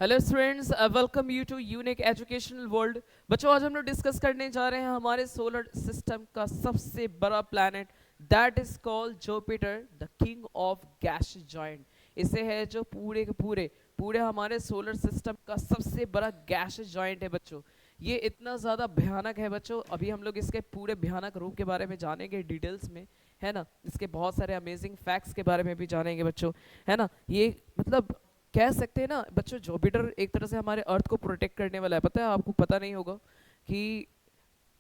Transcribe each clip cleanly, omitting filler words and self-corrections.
Hello students, welcome you to unique educational world. बच्चों, आज हम लोग डिस्कस करने जा रहे हैं हमारे सोलर सिस्टम का सबसे बड़ा planet, that is called Jupiter, the king of gas joint. इसे है जो पूरे के पूरे पूरे हमारे सोलर सिस्टम का सबसे बड़ा गैस जॉइंट है बच्चों। ये इतना ज़्यादा भयानक है बच्चों, अभी हम लोग इसके पूरे भयानक रूप के बारे में जानेंगे डिटेल्स में, है ना। इसके बहुत सारे अमेजिंग फैक्ट्स के बारे में भी जानेंगे बच्चों, है ना। ये मतलब कह सकते हैं ना बच्चों, जुपिटर एक तरह से हमारे अर्थ को प्रोटेक्ट करने वाला है। पता है आपको, पता नहीं होगा कि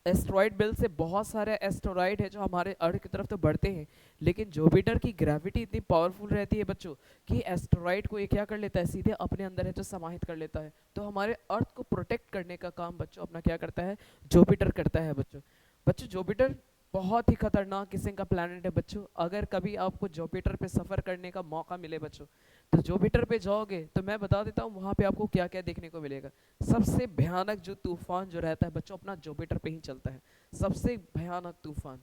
एस्ट्रॉइड बेल्ट से बहुत सारे एस्ट्रॉइड है जो हमारे अर्थ की तरफ तो बढ़ते हैं, लेकिन जुपिटर की ग्रेविटी इतनी पावरफुल रहती है बच्चों कि एस्ट्रॉइड को ये क्या कर लेता है, सीधे अपने अंदर है जो समाहित कर लेता है। तो हमारे अर्थ को प्रोटेक्ट करने का काम बच्चों अपना क्या करता है, जुपिटर करता है बच्चों। बच्चों जुपिटर बहुत ही खतरनाक किस्म का प्लैनेट है बच्चों। अगर कभी आपको जुपिटर पे सफर करने का मौका मिले बच्चों, तो जुपिटर पे जाओगे तो मैं बता देता हूँ वहाँ पे आपको क्या क्या देखने को मिलेगा। सबसे भयानक जो तूफान जो रहता है बच्चों, अपना जुपिटर पे ही चलता है। सबसे भयानक तूफान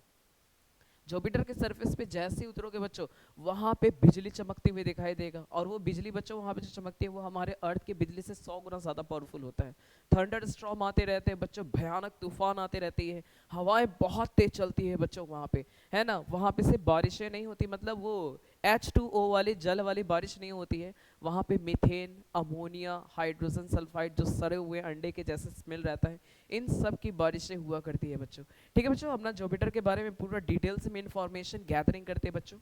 जुपिटर के सरफेस पे जैसे ही उतरोगे बच्चों, वहां पे बिजली चमकती हुई दिखाई देगा, और वो बिजली बच्चों वहां पे जो चमकती है वो हमारे अर्थ की बिजली से 100 गुना ज्यादा पावरफुल होता है। थंडर स्टॉर्म आते रहते हैं बच्चों, भयानक तूफान आते रहती है, हवाएं बहुत तेज चलती है बच्चों वहां पे, है ना। वहां पे से बारिशें नहीं होती, मतलब वो H2O वाली जल वाली बारिश नहीं होती है। वहां पे मीथेन, अमोनिया, हाइड्रोजन सल्फाइड, जो सड़े हुए अंडे के जैसे स्मेल रहता है, इन सब की बारिशें हुआ करती है बच्चों। ठीक है बच्चों, अपना जुपिटर के बारे में पूरा डिटेल्स में इंफॉर्मेशन गैदरिंग करते हैं बच्चों।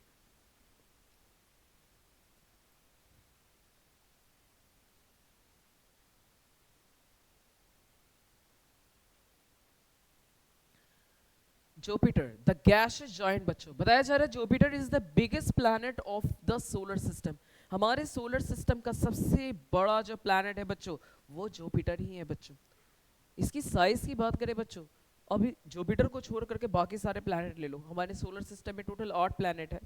जुपिटर द गैसियस जॉइंट बच्चों, बताया जा रहा है Jupiter is the biggest planet of the solar system. हमारे सोलर सिस्टम का सबसे बड़ा जो प्लैनेट है बच्चों, वो जुपिटर ही है बच्चों। इसकी साइज की बात करें बच्चों, अभी जुपिटर को छोड़ करके बाकी सारे प्लैनेट ले लो। हमारे सोलर सिस्टम में टोटल 8 प्लैनेट है।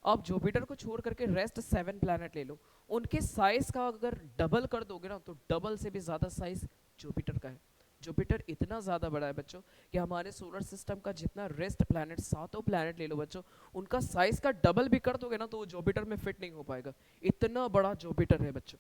आप जुपिटर को छोड़ करके रेस्ट 7 प्लैनेट ले लो, उनके साइज का अगर डबल कर दोगे ना, तो डबल से भी ज्यादा साइज जुपिटर का है। जुपिटर इतना ज्यादा बड़ा है बच्चों कि हमारे सोलर सिस्टम का जितना रेस्ट प्लैनेट, 7 प्लैनेट ले लो बच्चों, उनका साइज का डबल भी कर दोगे ना तो वो जुपिटर में फिट नहीं हो पाएगा। इतना बड़ा जुपिटर है बच्चों।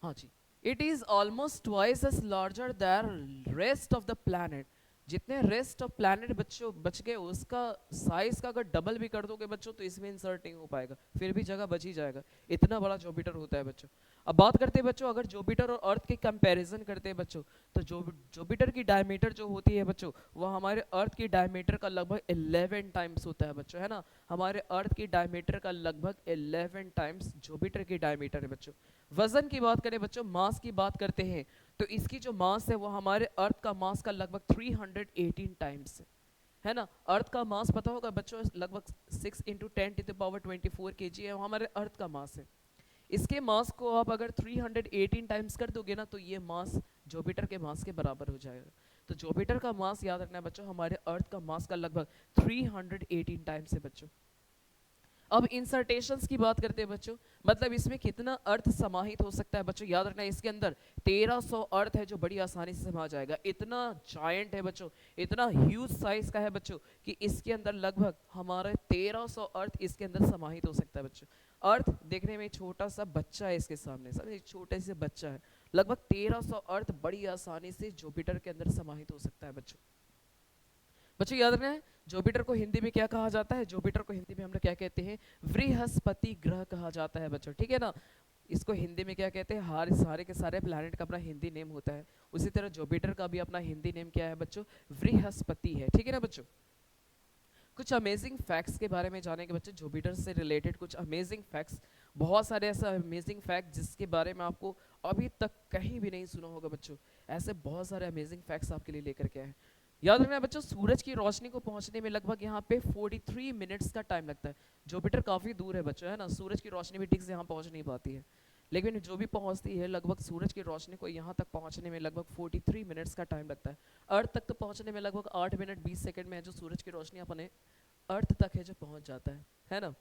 हाँ जी, it is almost twice as larger than rest of the planet. जितने रेस्ट ऑफ प्लैनेट बच्चों बच गए, उसका साइज का अगर डबल भी कर दोगे बच्चों तो इसमें इंसर्ट नहीं हो पाएगा, फिर भी जगह बच ही जाएगा। इतना बड़ा जुपिटर होता है बच्चों। अब बात करते हैं बच्चों, अगर जुपिटर और अर्थ की कंपैरिजन करते हैं बच्चों, तो जो जुपिटर की डायमीटर जो होती है बच्चों, वो हमारे अर्थ की डायमीटर का लगभग 11 टाइम्स होता है बच्चों, है ना। हमारे अर्थ की डायमीटर का लगभग 11 टाइम्स जुपिटर की डायमीटर है बच्चों। वजन की बात करें बच्चों, मास की बात करते हैं, तो इसकी जो मास है वो हमारे अर्थ का मास का लगभग 318 टाइम्स है ना। अर्थ का मास पता होगा बच्चों, लगभग 6 × 10⁻24 kg है, वो हमारे अर्थ का मास है। इसके मास को आप अगर 318 टाइम्स कर दोगे ना, तो ये मास जुपिटर के मास के बराबर हो जाएगा। तो जुपिटर का मास याद रखना है बच्चों, हमारे अर्थ का मास का लगभग 318 टाइम्स है बच्चों। अब इंसर्टेशंस की बात करते हैं बच्चों, मतलब इसमें कितना अर्थ समाहित हो सकता है बच्चों, याद रखना है इसके अंदर 1300 अर्थ है जो बड़ी आसानी से समा जाएगा। इतना जायंट है बच्चों, इतना ह्यूज साइज का है बच्चों, कि इसके अंदर लगभग हमारे 1300 अर्थ इसके अंदर समाहित हो सकता है बच्चों। अर्थ देखने में छोटा सा बच्चा है इसके सामने, सब एक छोटे से बच्चा है। लगभग 1300 अर्थ बड़ी आसानी से जुपिटर के अंदर समाहित हो सकता है बच्चों। बच्चों याद रखना है, जुपिटर को हिंदी में क्या कहा जाता है, जुपिटर को हिंदी में हम लोग क्या कहते हैं, बृहस्पति ग्रह कहा जाता है बच्चों, ठीक है ना। इसको हिंदी में क्या कहते हैं, हर सारे के सारे प्लैनेट का अपना हिंदी नेम होता है। उसी तरह जुपिटर का भी अपना हिंदी नेम क्या है बच्चों, बृहस्पति है, ठीक है ना बच्चों। कुछ अमेजिंग फैक्ट्स के बारे में जानेंगे बच्चों, जुपिटर से रिलेटेड कुछ अमेजिंग फैक्ट्स। बहुत सारे ऐसे अमेजिंग फैक्ट जिसके बारे में आपको अभी तक कहीं भी नहीं सुना होगा बच्चों। ऐसे बहुत सारे अमेजिंग फैक्ट्स आपके लिए लेकर के आए हैं। याद रखना बच्चों, सूरज की रोशनी को पहुंचने में लगभग यहाँ पे 43 मिनट्स का टाइम लगता है। जुपिटर काफी दूर है बच्चों, है ना, सूरज की रोशनी भी ठीक से यहाँ पहुंच नहीं पाती है, लेकिन जो भी पहुंचती है लगभग सूरज की रोशनी को यहाँ तक पहुंचने में लगभग 43 मिनट्स का टाइम लगता है। अर्थ तक तो पहुंचने में लगभग 8 मिनट 20 सेकंड में है जो सूरज की रोशनी अपने अर्थ तक है जो पहुंच जाता है ना।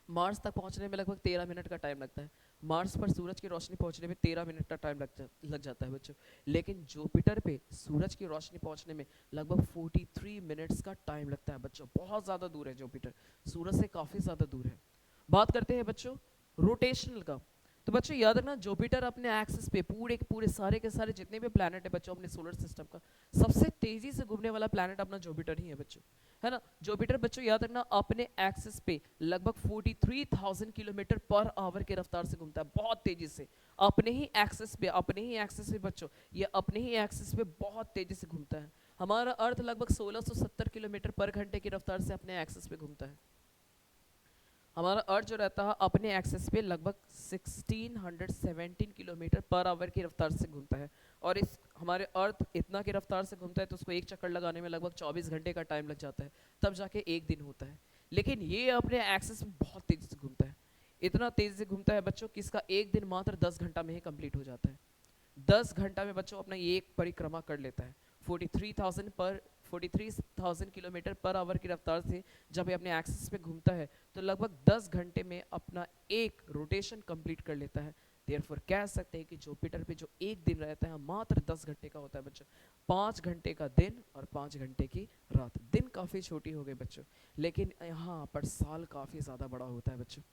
मार्स तक पहुंचने में लगभग 13 मिनट का टाइम लगता है। मार्स पर सूरज की रोशनी पहुंचने में 13 मिनट का टाइम लग जाता है बच्चों। लेकिन जुपिटर पे सूरज की रोशनी पहुंचने में लगभग 43 मिनट्स का टाइम लगता है बच्चों। बहुत ज़्यादा दूर है जुपिटर, सूरज से काफ़ी ज़्यादा दूर है। बात करते हैं बच्चों रोटेशनल का। तो बच्चों याद रखना, जुपिटर अपने एक्सिस पे पूरे के पूरे सारे के सारे जितने भी प्लैनेट है बच्चों अपने सोलर सिस्टम का, सबसे तेजी से घूमने वाला प्लैनेट अपना जुपिटर ही है बच्चों, है ना। जुपिटर बच्चों याद रखना अपने एक्सिस पे लगभग 43,000 किलोमीटर पर आवर की रफ्तार से घूमता है, बहुत तेजी से अपने ही एक्सिस पे बच्चों, ये अपने ही एक्सिस पे बहुत तेजी से घूमता है। हमारा अर्थ लगभग 1670 किलोमीटर पर घंटे की रफ्तार से अपने एक्सिस पे घूमता है। हमारा अर्थ जो रहता है अपने एक्सेस पे लगभग 1617 किलोमीटर पर आवर की रफ्तार से घूमता है, और इस हमारे अर्थ इतना की रफ्तार से घूमता है तो उसको एक चक्कर लगाने में लगभग 24 घंटे का टाइम लग जाता है, तब जाके एक दिन होता है। लेकिन ये अपने एक्सेस में बहुत तेजी से घूमता है, इतना तेजी से घूमता है बच्चों कि इसका एक दिन मात्र 10 घंटा में ही कंप्लीट हो जाता है। 10 घंटा में बच्चों अपना ये एक परिक्रमा कर लेता है। 43,000 किलोमीटर पर आवर की रफ्तार से जब ये अपने एक्सिस पे घूमता है तो लगभग 10 घंटे में अपना एक रोटेशन कंप्लीट कर लेता है। देयरफॉर कह सकते हैं कि जुपिटर पे जो एक दिन रहता है मात्र 10 घंटे का होता है बच्चों। 5 घंटे का दिन और 5 घंटे की रात। दिन काफ़ी छोटी हो गई बच्चों, लेकिन यहाँ पर साल काफ़ी ज़्यादा बड़ा होता है बच्चों।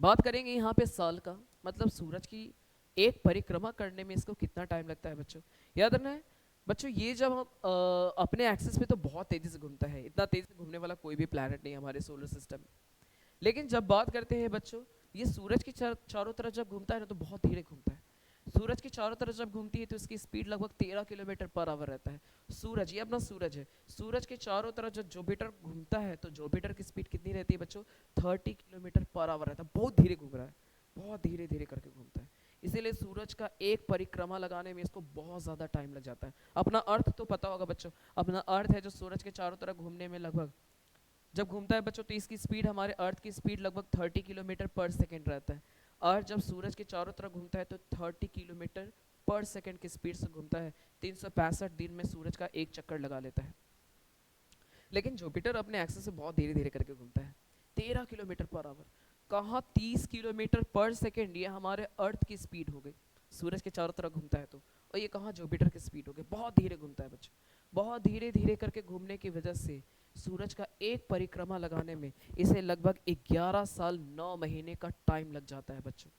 बात करेंगे यहाँ पे साल का, मतलब सूरज की एक परिक्रमा करने में इसको कितना टाइम लगता है बच्चों। याद रखना है बच्चों, ये जब हम अपने एक्सिस पे तो बहुत तेजी से घूमता है, इतना तेजी से घूमने वाला कोई भी प्लैनेट नहीं है हमारे सोलर सिस्टम में। लेकिन जब बात करते हैं बच्चों, ये सूरज की चारों तरफ जब घूमता है ना तो बहुत धीरे घूमता है। सूरज की चारों तरफ जब घूमती है तो इसकी स्पीड लगभग 13 किलोमीटर पर आवर रहता है। सूरज, ये अपना सूरज है, सूरज के चारों तरफ जब जुपिटर घूमता है तो जुपिटर की स्पीड कितनी रहती है बच्चों, 30 किलोमीटर पर आवर रहता है। बहुत धीरे घूम रहा है, बहुत धीरे धीरे करके घूमता है, इसीलिए सूरज का एक परिक्रमा लगाने में इसको बहुत ज़्यादा टाइम लग जाता है। अपना अर्थ तो पता होगा बच्चों, अपना अर्थ है जो सूरज के चारों तरफ घूमने में लगभग जब घूमता है बच्चों तो इसकी स्पीड हमारे अर्थ की स्पीड लगभग 30 किलोमीटर पर सेकेंड रहता है। अर्थ जब सूरज के चारों तरफ घूमता है तो 30 किलोमीटर पर सेकेंड की स्पीड से घूमता है। 365 दिन में सूरज का एक चक्कर लगा लेता है। लेकिन जुपिटर अपने एक्सिस से बहुत धीरे धीरे करके घूमता है, 13 किलोमीटर पर आवर, कहाँ 30 किलोमीटर पर सेकेंड, ये हमारे अर्थ की स्पीड हो गई सूरज के चारों तरफ घूमता है तो, और ये कहाँ जुपिटर की स्पीड हो गई, बहुत धीरे घूमता है बच्चों। बहुत धीरे धीरे करके घूमने की वजह से सूरज का एक परिक्रमा लगाने में इसे लगभग 11 साल 9 महीने का टाइम लग जाता है बच्चों।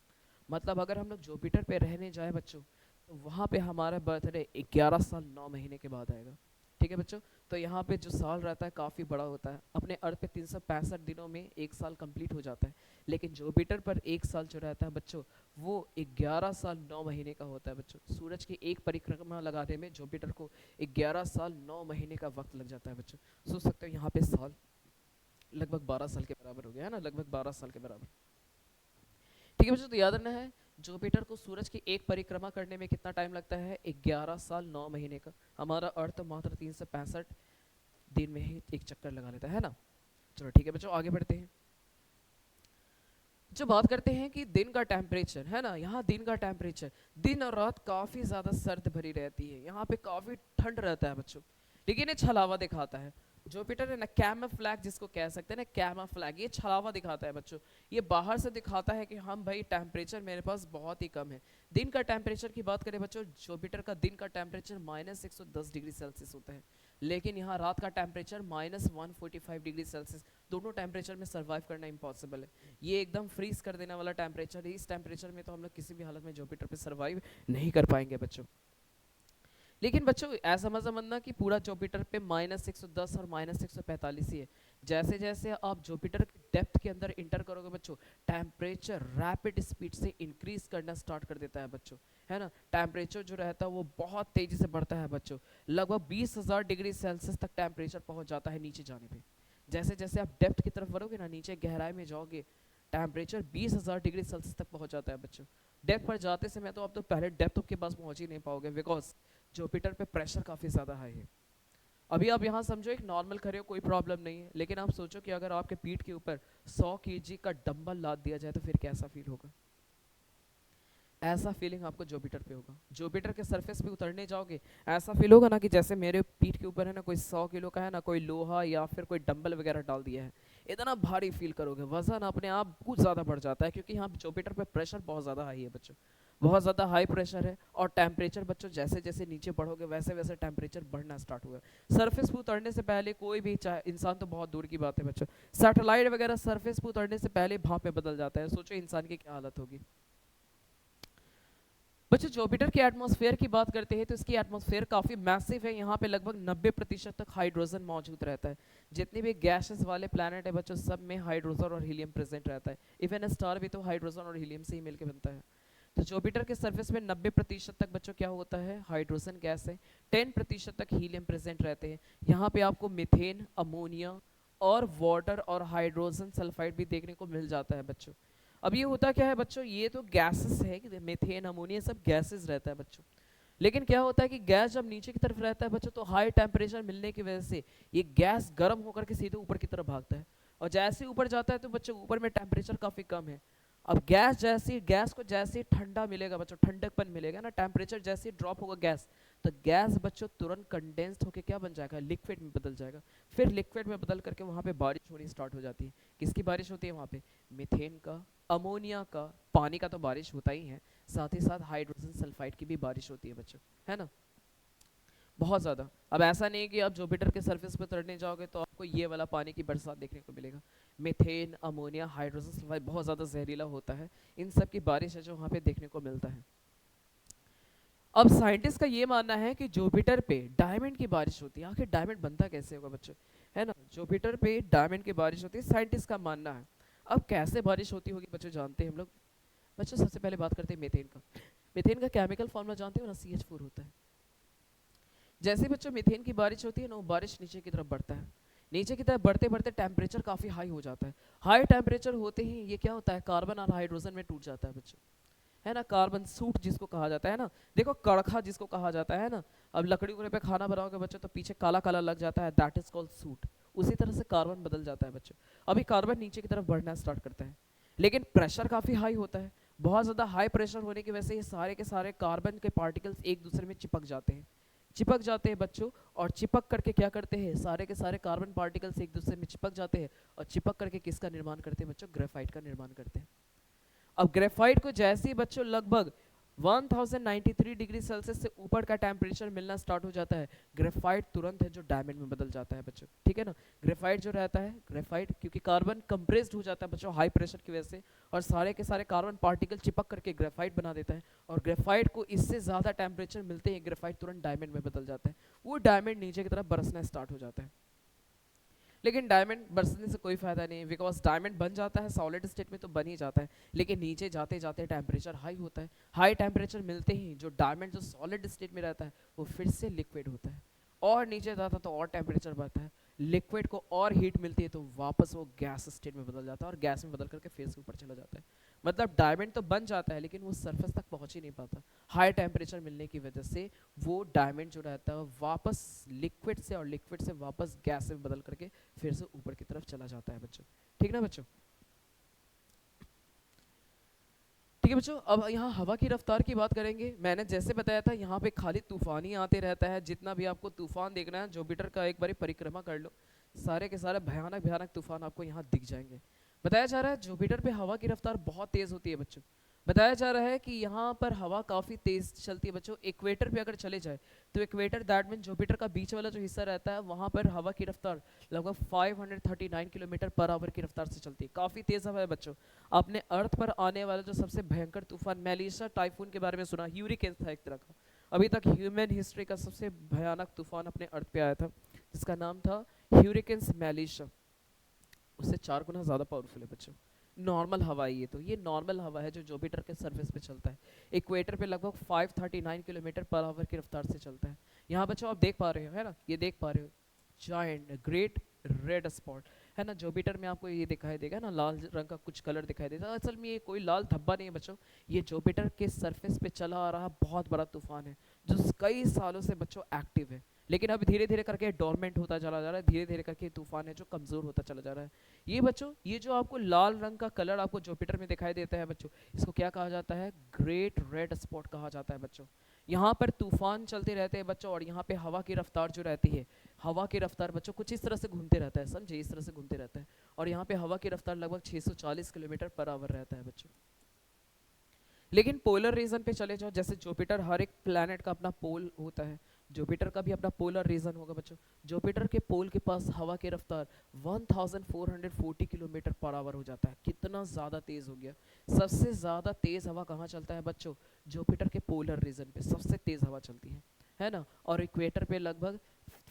मतलब अगर हम लोग जुपिटर पे रहने जाए बच्चों तो वहाँ पे हमारा बर्थडे 11 साल 9 महीने के बाद आएगा। ठीक है बच्चों, तो यहाँ पे जो साल रहता है काफ़ी बड़ा होता है। अपने अर्थ पे 365 दिनों में एक साल कंप्लीट हो जाता है, लेकिन जुपिटर पर एक साल जो रहता है बच्चों वो 11 साल 9 महीने का होता है बच्चों। सूरज की एक परिक्रमा लगाने में जुपिटर को 11 साल 9 महीने का वक्त लग जाता है बच्चों। सोच सकते हो यहाँ पे साल लगभग 12 साल के बराबर हो गया है ना, लगभग 12 साल के बराबर। ठीक है बच्चों, तो याद रखना है जुपिटर को सूरज की एक परिक्रमा करने में कितना टाइम लगता है, 11 साल 9 महीने का। हमारा अर्थ मात्र 365 दिन में ही एक चक्कर लगा लेता है ना। चलो ठीक है बच्चों, आगे बढ़ते हैं। जो बात करते हैं कि दिन का टेम्परेचर है ना, यहाँ दिन का टेम्परेचर दिन और रात काफ़ी ज़्यादा सर्द भरी रहती है, यहाँ पे काफ़ी ठंड रहता है बच्चों, लेकिन ये छलावा दिखाता है। जुपिटर है ना कैमोफ्लैग जिसको कह सकते हैं ना, कैमोफ्लैग, ये छलावा दिखाता है बच्चों। ये बाहर से दिखाता है कि हम भाई टेम्परेचर मेरे पास बहुत ही कम है। दिन का टेम्परेचर की बात करें बच्चों, जुपिटर का दिन का टेम्परेचर -110 डिग्री सेल्सियस होता है, लेकिन यहाँ रात का टेम्परेचर -145 डिग्री सेल्सियस। दोनों टेम्परेचर में सर्वाइव करना इम्पॉसिबल है, ये एकदम फ्रीज कर देने वाला टेम्परेचर है। इस टेम्परेचर में तो हम लोग किसी भी हालत में जुपिटर पे सर्वाइव नहीं कर पाएंगे बच्चों। लेकिन बच्चों ऐसा मजा मनना कि पूरा जुपिटर पे -110 और -145 ही है। जैसे जैसे आप जुपिटर की डेप्थ के अंदर इंटर करोगे बच्चों, टेम्परेचर रैपिड स्पीड से इंक्रीज करना स्टार्ट कर देता है बच्चों, है ना। टेम्परेचर जो रहता है वो बहुत तेजी से बढ़ता है बच्चों, लगभग 20,000 डिग्री सेल्सियस तक टेम्परेचर पहुंच जाता है नीचे जाने पे। जैसे जैसे आप डेप्थ की तरफ बढ़ोगे ना, नीचे गहराई में जाओगे, टेम्परेचर 20,000 डिग्री सेल्सियस तक पहुंच जाता है बच्चों। डेप्थ पर जाते समय तो आप तो पहले डेप्थ के पास पहुंच ही नहीं पाओगे, बिकॉज जुपिटर पे प्रेशर काफ़ी ज़्यादा हाई है। अभी आप यहाँ समझो एक नॉर्मल खड़े हो, कोई प्रॉब्लम नहीं है, लेकिन आप सोचो कि अगर आपके पीठ के ऊपर 100 केजी का डंबल लाद दिया जाए तो फिर कैसा फील होगा। ऐसा फीलिंग आपको जुपिटर पे होगा। जुपिटर के सरफेस पे उतरने जाओगे, ऐसा फील होगा ना कि जैसे मेरे पीठ के ऊपर है ना कोई 100 किलो का है ना कोई लोहा या फिर कोई डंबल वगैरह डाल दिया है, इतना भारी फील करोगे। वजन अपने आप कुछ ज़्यादा बढ़ जाता है क्योंकि यहाँ जुपिटर पे प्रेशर बहुत ज़्यादा हाई है बच्चों। बहुत ज़्यादा हाई प्रेशर है, और टेम्परेचर बच्चों जैसे जैसे नीचे बढ़ोगे वैसे वैसे टेम्परेचर बढ़ना स्टार्ट होगा। सरफेस पे उतरने से पहले कोई भी, चाहे इंसान तो बहुत दूर की बात है बच्चों, सैटेलाइट वगैरह सरफेस पे उतरने से पहले भाप में बदल जाता है। सोचो इंसान की क्या हालत होगी। बच्चों जुपिटर के एटमॉस्फेयर की बात करते हैं तो इसकी एटमॉस्फेयर काफ़ी मैसिव है। यहाँ पे लगभग 90% तक हाइड्रोजन मौजूद रहता है। जितने भी गैसेस वाले प्लैनेट है बच्चों, सब में हाइड्रोजन और हीलियम प्रेजेंट रहता है। इवन स्टार भी तो हाइड्रोजन और हीलियम से ही मिलकर बनता है। तो जुपिटर के सरफेस में 90% तक बच्चों क्या होता है, हाइड्रोजन गैस है। 10% तक हीलियम प्रेजेंट रहते हैं। यहाँ पे आपको मीथेन, अमोनिया और वाटर और हाइड्रोजन सल्फाइड भी देखने को मिल जाता है बच्चों। अब ये होता क्या है बच्चों, ये तो गैसेस है कि मीथेन अमोनिया सब गैसेस रहता है बच्चों। लेकिन क्या होता है कि गैस जब नीचे की तरफ रहता है बच्चों, तो हाई टेम्परेचर मिलने की वजह से ये गैस गर्म होकर के सीधे ऊपर की तरफ भागता है। और जैसे ऊपर जाता है तो बच्चों ऊपर में टेम्परेचर काफ़ी कम है। अब गैस को जैसे ही ठंडा मिलेगा बच्चों, ठंडकपन मिलेगा ना, टेम्परेचर जैसे ही ड्रॉप होगा गैस, तो गैस बच्चों तुरंत कंडेंस्ड होकर क्या बन जाएगा, लिक्विड में बदल जाएगा। फिर लिक्विड में बदल करके वहाँ पे बारिश होनी स्टार्ट हो जाती है। किसकी बारिश होती है वहाँ पे, मीथेन का, अमोनिया का, पानी का तो बारिश होता ही है, साथ ही साथ हाइड्रोजन सल्फाइड की भी बारिश होती है बच्चों, है ना, बहुत ज़्यादा। अब ऐसा नहीं कि आप जुपिटर के सरफेस पर उतरने जाओगे तो आपको ये वाला पानी की बरसात देखने को मिलेगा। मीथेन, अमोनिया, हाइड्रोजन सल्फाइड बहुत ज़्यादा जहरीला होता है। इन सब की बारिश है जो वहाँ पे देखने को मिलता है। अब साइंटिस्ट का ये मानना है कि जुपिटर पे डायमंड की बारिश होती है। आखिर डायमंड बनता कैसे होगा बच्चों, है ना, जुपिटर पे डायमंड की बारिश होती है, साइंटिस्ट का मानना है। अब कैसे बारिश होती होगी बच्चों, जानते हैं हम लोग। बच्चों सबसे पहले बात करते हैं मीथेन का। मीथेन का केमिकल फॉर्मूला जानते हो ना, CH4 होता है। जैसे बच्चों मीथेन की बारिश होती है ना, वो बारिश नीचे की तरफ बढ़ता है। नीचे की तरफ बढ़ते बढ़ते टेम्परेचर काफ़ी हाई हो जाता है। हाई टेम्परेचर होते ही ये क्या होता है, कार्बन और हाइड्रोजन में टूट जाता है बच्चों, है ना, कार्बन सूट जिसको कहा जाता है ना, देखो कड़खा जिसको कहा जाता है ना। अब लकड़ी पे खाना बनाओगे बच्चों तो पीछे काला काला लग जाता है, दैट इज कॉल्ड सूट। उसी तरह से कार्बन बदल जाता है बच्चों। अभी कार्बन नीचे की तरफ बढ़ना स्टार्ट करता है, लेकिन प्रेशर काफ़ी हाई होता है। बहुत ज़्यादा हाई प्रेशर होने की वजह से ये सारे के सारे कार्बन के पार्टिकल्स एक दूसरे में चिपक जाते हैं बच्चों। और चिपक करके क्या करते हैं, सारे के सारे कार्बन पार्टिकल्स एक दूसरे में चिपक जाते हैं। और चिपक करके किसका निर्माण करते हैं बच्चों, ग्रेफाइट का निर्माण करते हैं। अब ग्रेफाइट को जैसे ही बच्चों लगभग 1093 डिग्री सेल्सियस से ऊपर का टेम्परेचर मिलना स्टार्ट हो जाता है, ग्रेफाइट तुरंत है जो डायमंड में बदल जाता है बच्चों, ठीक है ना। ग्रेफाइट जो रहता है, ग्रेफाइट क्योंकि कार्बन कंप्रेस्ड हो जाता है बच्चों हाई प्रेशर की वजह से, और सारे के सारे कार्बन पार्टिकल चिपक करके ग्रेफाइट बना देता है। और ग्रेफाइट को इससे ज़्यादा टेम्परेचर मिलते ही ग्रेफाइट तुरंत डायमंड में बदल जाता है। वो डायमंड नीचे की तरफ बरसना स्टार्ट हो जाता है। लेकिन डायमंड बरसने से कोई फायदा नहीं, बिकॉज डायमंड बन जाता है सॉलिड स्टेट में तो बन ही जाता है, लेकिन नीचे जाते जाते टेम्परेचर हाई होता है। हाई टेम्परेचर मिलते ही जो डायमंड जो सॉलिड स्टेट में रहता है वो फिर से लिक्विड होता है, और नीचे जाता तो और टेम्परेचर बढ़ता है, लिक्विड को और हीट मिलती है तो वापस वो गैस स्टेट में बदल जाता है, और गैस में बदल करके फिर से ऊपर चला जाता है। मतलब डायमंड तो बन जाता है लेकिन वो सरफेस तक पहुंच ही नहीं पाता। हाई टेम्परेचर मिलने की वजह से वो डायमंड जो रहता है वापस लिक्विड से, और लिक्विड से वापस गैस में बदल करके फिर से ऊपर की तरफ चला जाता है बच्चों, ठीक ना बच्चों। ठीक है बच्चों, अब यहाँ हवा की रफ्तार की बात करेंगे। मैंने जैसे बताया था यहाँ पे खाली तूफान ही आते रहता है। जितना भी आपको तूफान देखना है जुपिटर का एक बार परिक्रमा कर लो, सारे के सारे भयानक भयानक तूफान आपको यहाँ दिख जाएंगे। बताया जा रहा है जुपिटर पे हवा की रफ्तार बहुत तेज होती है बच्चों। बताया जा रहा है कि यहाँ पर हवा काफ़ी तेज चलती है बच्चों। इक्वेटर पे अगर चले जाए तो इक्वेटर दैट मीन जुपिटर का बीच वाला जो हिस्सा रहता है वहाँ पर हवा की रफ्तार लगभग 539 किलोमीटर पर आवर की रफ्तार से चलती है। काफ़ी तेज़ हवा है बच्चों। आपने अर्थ पर आने वाला जो सबसे भयंकर तूफान मेलिसा टाइफून के बारे में सुना, ह्यूरिकेन था एक तरह का, अभी तक ह्यूमन हिस्ट्री का सबसे भयानक तूफान अपने अर्थ पे आया था जिसका नाम था ह्यूरिकेन्स मेलिसा। उससे 4 गुना ज़्यादा पावरफुल है बच्चों। नॉर्मल हवा है ये नॉर्मल हवा है जो जुपिटर के सरफेस पे चलता है। इक्वेटर पे लगभग 539 किलोमीटर पर आवर की रफ्तार से चलता है। यहाँ बच्चों आप देख पा रहे हो, है ना, ये देख पा रहे हो, जायंट ग्रेट रेड स्पॉट, है ना। जुपिटर में आपको ये दिखाई देगा ना, लाल रंग का कुछ कलर दिखाई देता है। असल में ये कोई लाल धब्बा नहीं है बच्चों, ये जुपिटर के सरफेस पे चला आ रहा बहुत बड़ा तूफान है जो कई सालों से बच्चों एक्टिव है, लेकिन अब धीरे धीरे करके डोरमेंट होता चला जा रहा है। धीरे धीरे करके तूफान है जो कमज़ोर होता चला जा रहा है। ये बच्चों, ये जो आपको लाल रंग का कलर आपको जुपिटर में दिखाई देता है बच्चों, इसको क्या कहा जाता है, ग्रेट रेड स्पॉट कहा जाता है बच्चों। यहाँ पर तूफान चलते रहते हैं बच्चों, और यहाँ पे हवा की रफ्तार जो रहती है, हवा की रफ्तार बच्चों कुछ इस तरह से घूमते रहता है, समझे, इस तरह से घूमते रहता है। और यहाँ पे हवा की रफ्तार लगभग 640 किलोमीटर पर आवर रहता है बच्चों। लेकिन पोलर रीजन पे चले जाओ, जैसे जुपिटर, हर एक प्लैनेट का अपना पोल होता है, जुपिटर का भी अपना पोलर रीजन होगा बच्चों। जुपिटर के पोल के पास हवा की रफ्तार 1440 किलोमीटर पर आवर हो जाता है। कितना ज़्यादा तेज़ हो गया। सबसे ज़्यादा तेज़ हवा कहाँ चलता है बच्चों? जुपिटर के पोलर रीजन पे सबसे तेज़ हवा चलती है ना। और इक्वेटर पे लगभग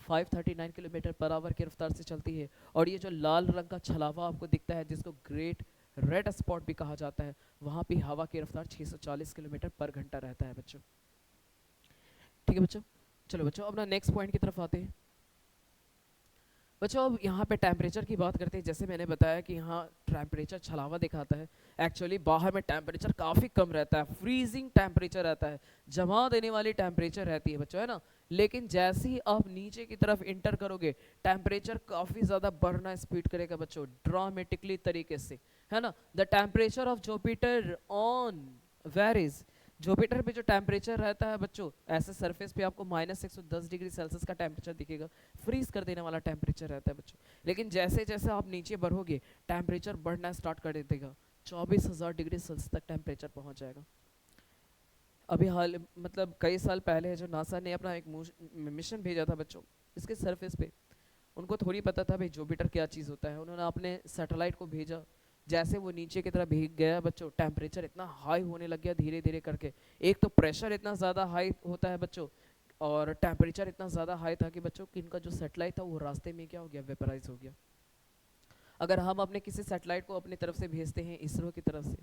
539 किलोमीटर पर आवर की रफ्तार से चलती है। और ये जो लाल रंग का छलावा आपको दिखता है, जिसको ग्रेट रेड स्पॉट भी कहा जाता है, वहाँ पे हवा की रफ्तार 640 किलोमीटर पर घंटा रहता है बच्चों। ठीक है बच्चों, चलो बच्चों अपना नेक्स्ट पॉइंट की तरफ आते हैं। बच्चों अब यहाँ पे टेम्परेचर की बात करते हैं। जैसे मैंने बताया कि यहाँ टेम्परेचर छलावा दिखाता है, एक्चुअली बाहर में टेम्परेचर काफ़ी कम रहता है, फ्रीजिंग टेम्परेचर रहता है, जमा देने वाली टेम्परेचर रहती है बच्चों, है ना। लेकिन जैसे ही आप नीचे की तरफ इंटर करोगे, टेम्परेचर काफ़ी ज़्यादा बढ़ना स्पीड करेगा बच्चों, ड्रामेटिकली तरीके से, है ना। The temperature of Jupiter on varies, Jupiter पे जो टेम्परेचर रहता है बच्चों, ऐसे सरफेस पे आपको -110 डिग्री सेल्सियस का टेम्परेचर दिखेगा, फ्रीज कर देने वाला टेम्परेचर रहता है बच्चों। लेकिन जैसे जैसे आप नीचे बढ़ोगे, टेम्परेचर बढ़ना स्टार्ट कर देगा, 24,000 डिग्री सेल्सियस तक टेम्परेचर पहुंच जाएगा। अभी हाल मतलब कई साल पहले जो नासा ने अपना एक मिशन भेजा था बच्चों इसके सरफेस पे, उनको थोड़ी पता था भाई जुपिटर क्या चीज़ होता है। उन्होंने अपने सैटेलाइट को भेजा, जैसे वो नीचे की तरफ भीग गया बच्चों, टेम्परेचर इतना हाई होने लग गया धीरे धीरे करके। एक तो प्रेशर इतना ज़्यादा हाई होता है बच्चों, और टेम्परेचर इतना ज़्यादा हाई था कि बच्चों कि इनका जो सैटेलाइट था वो रास्ते में क्या हो गया, वेपराइज हो गया। अगर हम अपने किसी सैटेलाइट को अपनी तरफ से भेजते हैं, इसरो की तरफ से,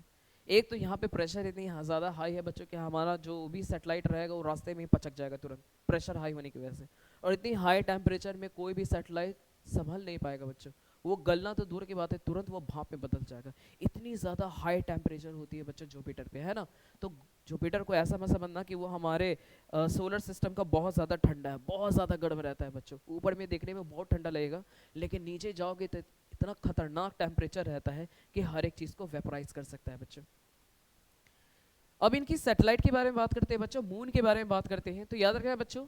एक तो यहाँ पे प्रेशर इतनी ज़्यादा हाई है बच्चों कि हमारा जो भी सैटेलाइट रहेगा वो रास्ते में ही पचक जाएगा तुरंत, प्रेशर हाई होने की वजह से। और इतनी हाई टेम्परेचर में कोई भी सैटेलाइट संभल नहीं पाएगा बच्चों, वो गलना तो दूर की बात है, तुरंत वो भाप में बदल जाएगा। इतनी ज़्यादा हाई टेम्परेचर होती है बच्चों जुपिटर पे, है ना। तो जुपिटर को ऐसा मत समझना कि वो हमारे सोलर सिस्टम का बहुत ज़्यादा ठंडा है, बहुत ज़्यादा गर्म रहता है बच्चों। ऊपर में देखने में बहुत ठंडा लगेगा, लेकिन नीचे जाओगे तो इतना खतरनाक टेम्परेचर रहता है कि हर एक चीज़ को वेपराइज कर सकता है बच्चों। अब इनकी सैटेलाइट के बारे में बात करते हैं बच्चों, मून के बारे में बात करते हैं। तो याद रखना बच्चों,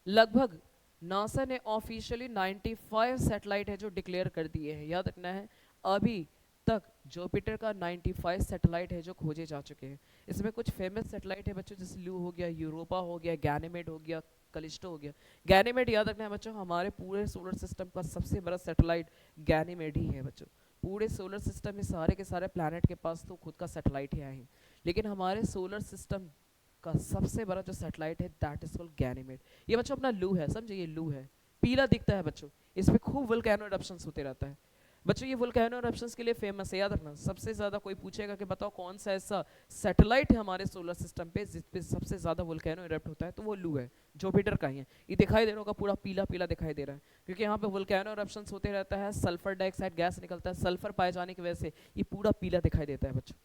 लगभग नासा ने ऑफिशियली 95 सैटेलाइट है जो डिक्लेयर कर दिए हैं। याद रखना है, अभी तक जुपिटर का 95 सैटेलाइट है जो खोजे जा चुके हैं। इसमें कुछ फेमस सैटेलाइट है बच्चों, जैसे लू हो गया, यूरोपा हो गया, गैनीमेड हो गया, कलिस्टो हो गया। गैनीमेड याद रखना है बच्चों, हमारे पूरे सोलर सिस्टम का सबसे बड़ा सैटेलाइट गैनीमेड ही है बच्चों। पूरे सोलर सिस्टम में सारे के सारे प्लैनेट के पास तो खुद का सैटेलाइट ही आए हैं, लेकिन हमारे सोलर सिस्टम का सबसे बड़ा जो सैटेलाइट है दैट इज कॉल्ड गैनीमेड। ये बच्चों अपना लू है, समझे, ये लू है, पीला दिखता है बच्चों, इस पे खूब वोल्केनो इरप्शंस होते रहता है बच्चों। ये वोल्केनो इरप्शंस के लिए फेमस है। याद रखना, सबसे ज़्यादा कोई पूछेगा कि बताओ कौन सा ऐसा सैटेलाइट है हमारे सोलर सिस्टम पे जिस पे सबसे ज़्यादा वोल्केनो इरप्ट होता है, तो वो लू है, जुपिटर का ही है। ये दिखाई दे रहा होगा, पूरा पीला पीला दिखाई दे रहा है, क्योंकि यहाँ पे वोल्केनो इरप्शंस होते रहता है, सल्फर डाइऑक्साइड गैस निकलता है, सल्फर पाए जाने की वजह से ये पूरा पीला दिखाई देता है बच्चों।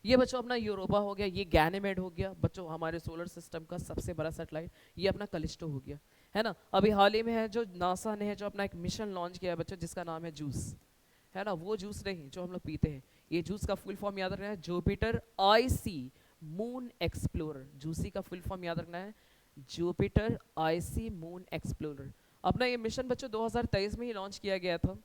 ये बच्चों अपना यूरोपा हो गया, ये गैनीमेड हो गया बच्चों, हमारे सोलर सिस्टम का सबसे बड़ा सैटेलाइट। ये अपना कलिस्टो हो गया, है ना। अभी हाल ही में है जो नासा ने है जो अपना एक मिशन लॉन्च किया है बच्चों, जिसका नाम है जूस, है ना। वो जूस नहीं जो हम लोग पीते हैं, ये जूस का फुल फॉर्म याद रखना है, Jupiter IC moon explorer. Juicy का फुल फॉर्म याद रखना है, जुपिटर आईसी मून एक्सप्लोरर। अपना ये मिशन बच्चों 2023 में ही लॉन्च किया गया था,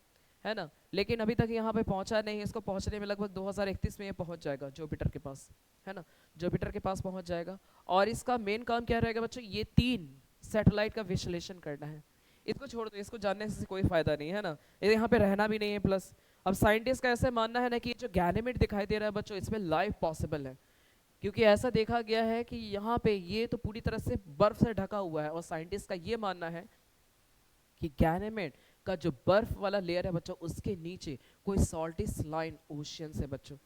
है ना। लेकिन अभी तक यहाँ पे पहुँचा नहीं, इसको पहुँचने में लगभग 2031 में ये पहुँच जाएगा जुपिटर के पास, है ना। जुपिटर के पास पहुँच जाएगा, और इसका मेन काम क्या रहेगा बच्चों, ये 3 सैटेलाइट का विश्लेषण करना है। इसको छोड़ दो, इसको जानने से कोई फायदा नहीं है ना, ये यहाँ पे रहना भी नहीं है। प्लस अब साइंटिस्ट का ऐसे मानना है ना कि जो गैनीमेड दिखाई दे रहा है बच्चों, इसमें लाइफ पॉसिबल है, क्योंकि ऐसा देखा गया है कि यहाँ पे ये तो पूरी तरह से बर्फ से ढका हुआ है, और साइंटिस्ट का ये मानना है कि गैनीमेड का जो बर्फ वाला लेयर है बच्चों, उसके नीचे कोई सॉल्टी स्लाइन ओशियन है बच्चों,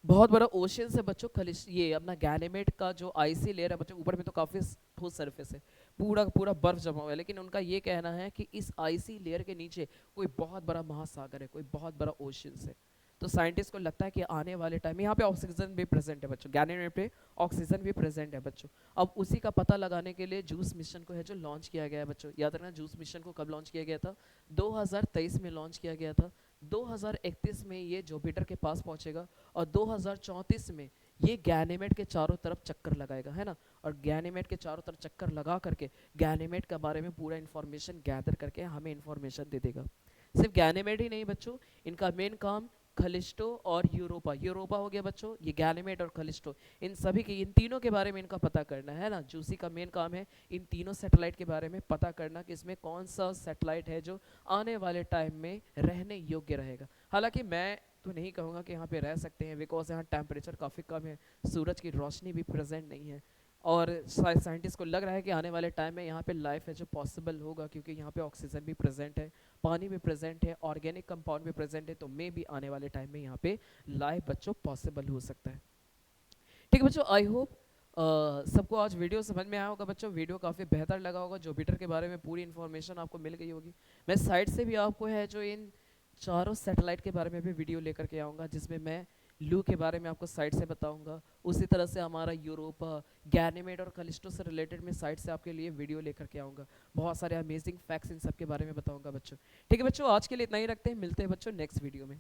बहुत बड़ा ओशियन है बच्चों। ये अपना गैनीमेड का जो आईसी लेयर है बच्चों, ऊपर में तो काफी ठोस सरफेस है, पूरा पूरा बर्फ जमा हुआ है, लेकिन उनका ये कहना है कि इस आईसी लेयर के नीचे कोई बहुत बड़ा महासागर है, कोई बहुत बड़ा ओशियन है। तो साइंटिस्ट को लगता है कि आने वाले टाइम में यहाँ पे ऑक्सीजन भी प्रेजेंट है बच्चों, गैनीमेड पे ऑक्सीजन भी प्रेजेंट है बच्चों। अब उसी का पता लगाने के लिए जूस मिशन को है जो लॉन्च किया गया है बच्चों। याद रखना, जूस मिशन को कब लॉन्च किया गया था, 2023 में लॉन्च किया गया था। 2031 में ये जुपिटर के पास पहुंचेगा, और 2034 में ये गैनीमेड के चारों तरफ चक्कर लगाएगा, है ना। और गैनीमेड के चारों तरफ चक्कर लगा करके गैनीमेड के बारे में पूरा इन्फॉर्मेशन गैदर करके हमें इन्फॉर्मेशन दे देगा। सिर्फ गैनीमेड ही नहीं बच्चों, इनका मेन काम खलिस्टो और यूरोपा। यूरोपा हो गया बच्चों ये गैनीमेड और खलिस्टो, इन सभी के, इन तीनों के बारे में इनका पता करना है ना। जूसी का मेन काम है इन तीनों सैटेलाइट के बारे में पता करना कि इसमें कौन सा सैटेलाइट है जो आने वाले टाइम में रहने योग्य रहेगा। हालांकि मैं तो नहीं कहूँगा कि यहाँ पे रह सकते हैं, बिकॉज यहाँ टेम्परेचर काफ़ी कम है, सूरज की रोशनी भी प्रेजेंट नहीं है, और साइंटिस्ट को लग रहा है कि आने वाले टाइम में यहाँ पे लाइफ है जो पॉसिबल होगा, क्योंकि यहाँ पे ऑक्सीजन भी प्रेजेंट है, पानी भी प्रेजेंट है, ऑर्गेनिक कंपाउंड भी प्रेजेंट है, तो मे भी आने वाले टाइम में यहाँ पे लाइफ बच्चों पॉसिबल हो सकता है। ठीक है बच्चों, आई होप सबको आज वीडियो समझ में आया होगा बच्चों, वीडियो काफ़ी बेहतर लगा होगा, जुपिटर के बारे में पूरी इन्फॉर्मेशन आपको मिल गई होगी। मैं साइड से भी आपको है जो इन चारों सैटेलाइट के बारे में भी वीडियो लेकर के आऊँगा, जिसमें मैं लू के बारे में आपको साइड से बताऊंगा, उसी तरह से हमारा यूरोपा, गैनीमेड और कलिस्टो से रिलेटेड मैं साइड से आपके लिए वीडियो लेकर के आऊँगा, बहुत सारे अमेजिंग फैक्ट्स इन सब के बारे में बताऊंगा बच्चों। ठीक है बच्चों, आज के लिए इतना ही रखते हैं, मिलते हैं बच्चों नेक्स्ट वीडियो में।